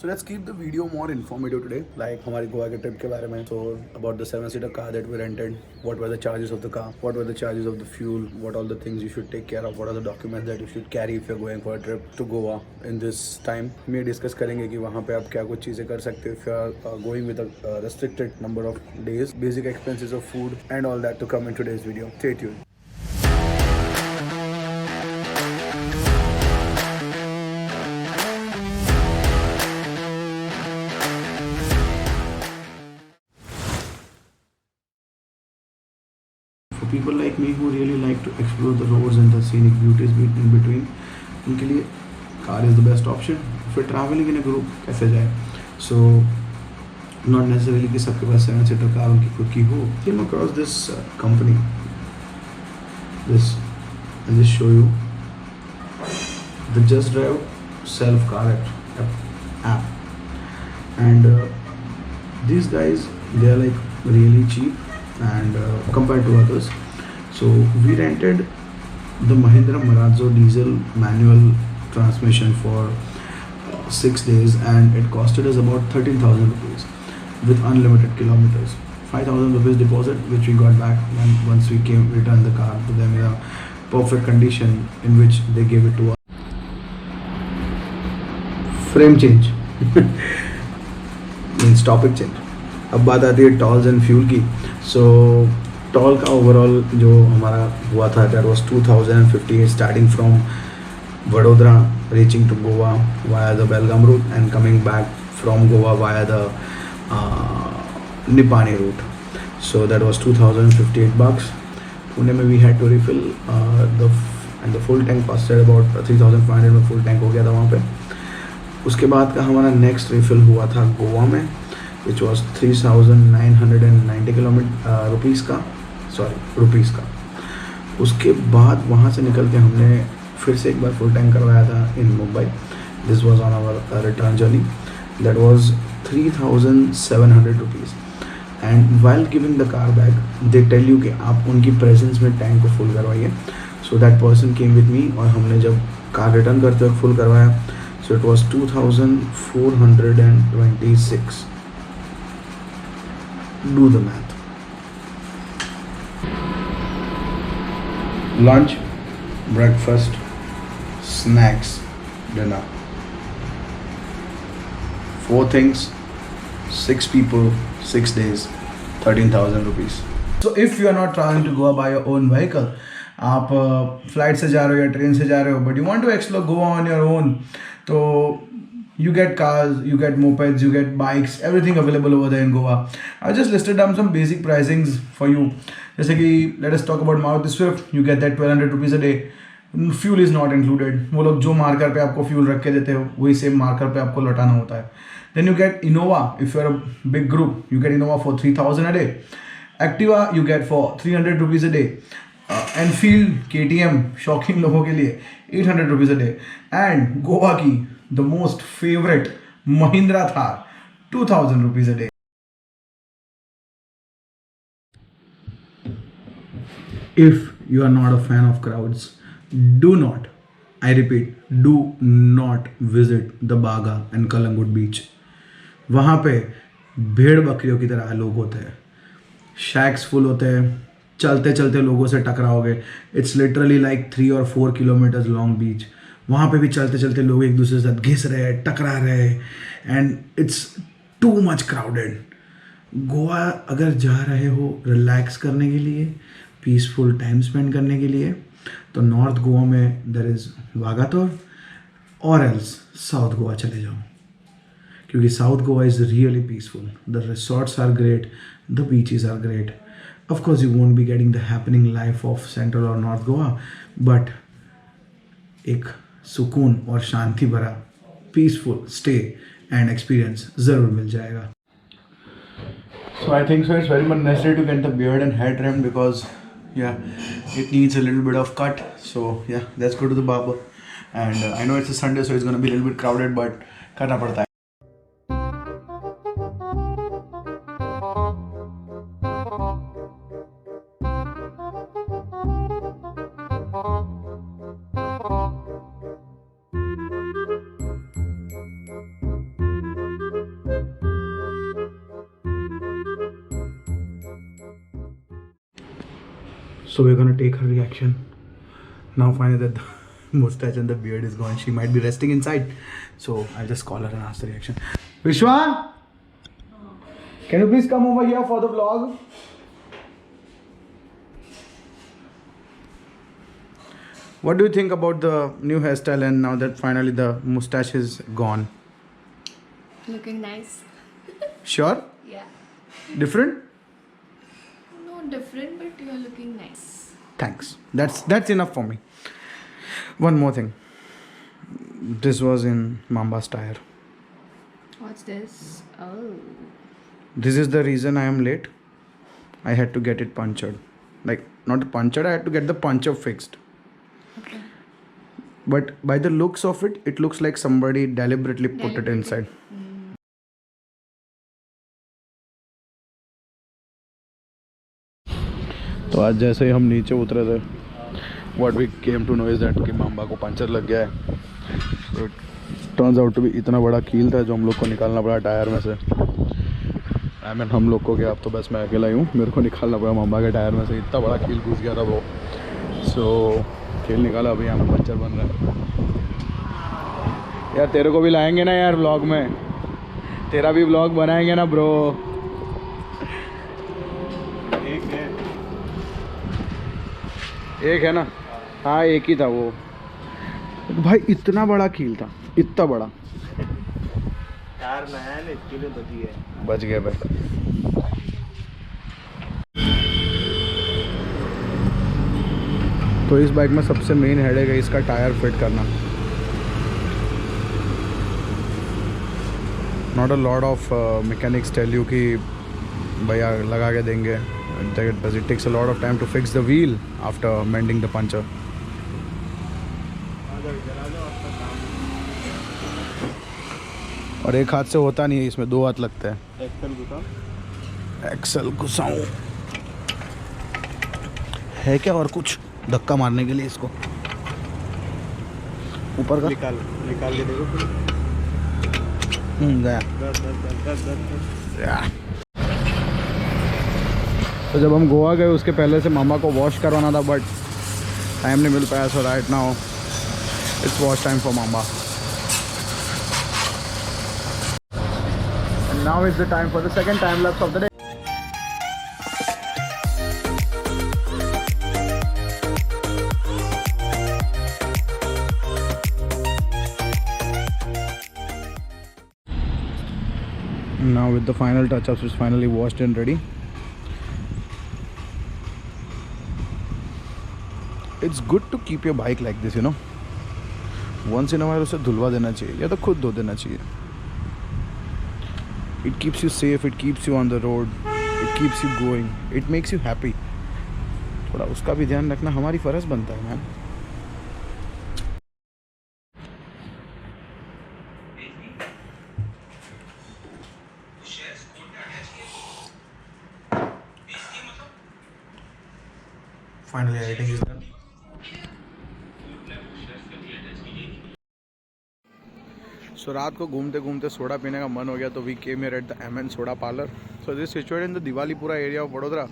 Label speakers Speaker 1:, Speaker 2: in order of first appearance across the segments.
Speaker 1: So let's keep the video more informative today, like हमारी गोवा के trip के बारे में. So about the 7-seater car that we rented, what were the charges of the car, what were the charges of the fuel, what all the things you should take care of, what are the documents that you should carry if you're going for a trip to Goa in this time. हम ये discuss करेंगे कि वहाँ पे आप क्या कुछ चीज़ें कर सकते हो if you are going with a restricted number of days, basic expenses of food and all that to come in today's video. Stay tuned. For people like me who really like to explore the roads and the scenic beauties in between, उनके लिए car is the best option. फिर traveling in a group कैसे जाए? So not necessarily कि सबके पास 7-seater car उनकी खुद की हो. Came across this company. I'll just show you the Just Drive self car app, and these guys, they are like really cheap and compared to others. So we rented the Mahindra Marazzo diesel manual transmission for 6 days, and it costed us about 13,000 rupees with unlimited kilometers. 5,000 rupees deposit, which we got back once we returned the car to them in a perfect condition in which they gave it to us. Frame change means topic change. अब बात आती है tolls and fuel की. So tall का overall जो हमारा हुआ था that was 2050 starting from Vadodara reaching to Goa via the Belgaum route and coming back from Goa via the Nipani route. So that was 2058 bucks. पुणे में we had to refill the full tank costed about 3,500 में full tank हो गया था वहाँ पे. उसके बाद का हमारा नेक्स्ट रिफिल हुआ था गोवा में, which was 3,990 रुपीज़ का. उसके बाद वहाँ से निकल के हमने फिर से एक बार फुल टैंक करवाया था in Mumbai. This was on our return journey. That was 3,700 rupees. And while giving the car back they tell you कि आप उनकी प्रेजेंस में टैंक को फुल करवाइए. So that person came with me और हमने जब कार रिटर्न करते वक्त फुल करवाया. So it was 2,426. Do the math. Lunch, breakfast, snacks, dinner. 4 things, 6 people, 6 days, 13,000 rupees. So if you are not traveling to Goa by your own vehicle, आप flight से जा रहे हो या ट्रेन से जा रहे हो, but you want to explore Goa on your own, तो you get cars, you get mopeds, you get bikes, everything available over there in Goa. I just listed down some basic pricings for you. जैसे कि let us talk about Maruti Swift. You get that 1,200 rupees a day. Fuel is not included. वो लोग जो marker पे आपको fuel रख के देते हो वही सेम मार्कर पे आपको लौटाना होता है. Then you get Innova. If you are a big group, you get Innova for 3,000 a day. Activa you get for 300 rupees a day. Enfield KTM शौकीन लोगों के लिए 800 rupees a day. And Goa की the most favorite Mahindra Thar, 2,000 rupees a day. If you are not a fan of crowds, do not, I repeat, do not visit the Baga and Kalangut beach. वहाँ पे भेड़ बकरियों की तरह लोग होते हैं. शैक्स फुल होते हैं. चलते चलते लोगों से टकराओगे. It's literally like 3 or 4 kilometers long beach. वहाँ पे भी चलते चलते लोग एक दूसरे के साथ घिस रहे हैं, टकरा रहे हैं, and it's too much crowded. Goa अगर जा रहे हो रिलैक्स करने के लिए, पीसफुल टाइम स्पेंड करने के लिए, तो नॉर्थ गोवा में देयर इज़ वागातोर और एल्स साउथ गोवा चले जाओ, क्योंकि south Goa is really peaceful. The resorts are great, the beaches are great. Of course you won't be getting the happening life of central और नॉर्थ गोवा, बट एक सुकून और शांति भरा पीसफुल स्टे एंड एक्सपीरियंस ज़रूर मिल जाएगा. So I think so it's very much necessary to get the beard and hair trimmed because it needs a little bit of cut. So let's go to the barber. And I know it's a Sunday, so it's going to be a little bit crowded, but करना पड़ता है. So we're gonna take her reaction. Now finally that the mustache and the beard is gone, she might be resting inside. So I'll just call her and ask the reaction. Vishwa, can you please come over here for the vlog? What do you think about the new hairstyle and now that finally the mustache is gone?
Speaker 2: Looking nice.
Speaker 1: Sure?
Speaker 2: Yeah.
Speaker 1: Different?
Speaker 2: No different, but you're looking nice.
Speaker 1: Thanks. That's enough for me. One more thing. This was in Mamba's tire.
Speaker 2: What's this? Oh.
Speaker 1: This is the reason I am late. I had to get it punctured. Like, not punctured, I had to get the puncture fixed.
Speaker 2: Okay.
Speaker 1: But by the looks of it, it looks like somebody deliberately put it inside. तो आज जैसे ही हम नीचे उतरे थे what we came to know is that कि mamba को puncture लग गया है. So it turns out to be इतना बड़ा कील था जो हम लोग को निकालना पड़ा टायर में से. I mean हम लोग को क्या, अब तो बस मैं अकेला ही हूँ, मेरे को निकालना पड़ा माम्बा के टायर में से. इतना बड़ा कील घुस गया था वो. So कील निकाला, अभी यहाँ पे पंचर बन रहा है. यार तेरे को भी लाएंगे ना यार व्लॉग में, तेरा भी व्लॉग बनाएंगे ना ब्रो. एक है ना, हाँ एक ही था वो. भाई इतना बड़ा कील था, इतना बड़ा.
Speaker 3: यार मैन इसके लिए
Speaker 1: बच गए भाई. तो इस बाइक में सबसे मेन हेडेक है इसका टायर फिट करना. Not a lot of mechanics tell you कि भैया लगा के देंगे. It takes a lot of time to fix the wheel after mending the puncture. और एक हाथ से होता नहीं है, इसमें दो हाथ लगते हैं. एक्सल घुसाऊं है क्या और कुछ धक्का मारने के लिए इसको ऊपर का
Speaker 3: निकाल के देखो.
Speaker 1: गया. तो जब हम गोवा गए उसके पहले से मामा को वॉश करवाना था, बट टाइम नहीं मिल पाया. So right now it's wash time for mama. And now is the time for the second time lapse of the day. Now with the final touch-ups, it's finally washed and ready. It's good to keep your bike like this, you know. Once in a while उसे धुलवा देना चाहिए या तो खुद धो देना चाहिए. It keeps you safe, it keeps you on the road, it keeps you going, it makes you happy. थोड़ा उसका भी ध्यान रखना हमारी फ़र्ज़ बनता है ma'am. Finally editing is done. So रात को घूमते घूमते सोडा पीने का मन हो गया, तो we came here at the MN soda parlour. So this is situated in the Diwalipura area of Vadodara.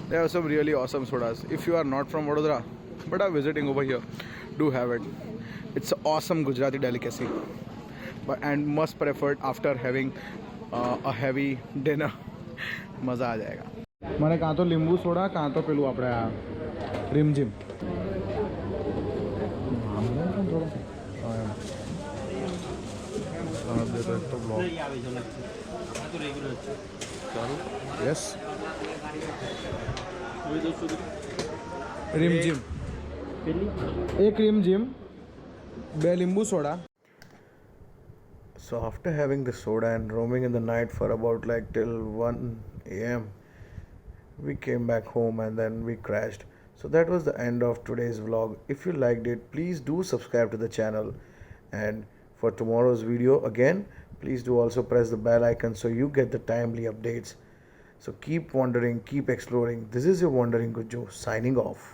Speaker 1: There are some really awesome sodas. If you are not from Vadodara but are visiting over here, do have it. It's an awesome Gujarati delicacy, and must preferred after having a heavy dinner. मज़ा आ जाएगा. मैंने कहा तो नींबू soda, कहाँ तो पेलू अपने Rimzim. Yes Rimzim, एक रिम जिम, बे नींबू soda. So after having the soda and roaming in the night for about like till 1 a.m. we came back home and then we crashed. So that was the end of today's vlog. If you liked it, please do subscribe to the channel, and for tomorrow's video again, please do also press the bell icon so you get the timely updates. So keep wandering, keep exploring. This is your Wandering Gujju signing off.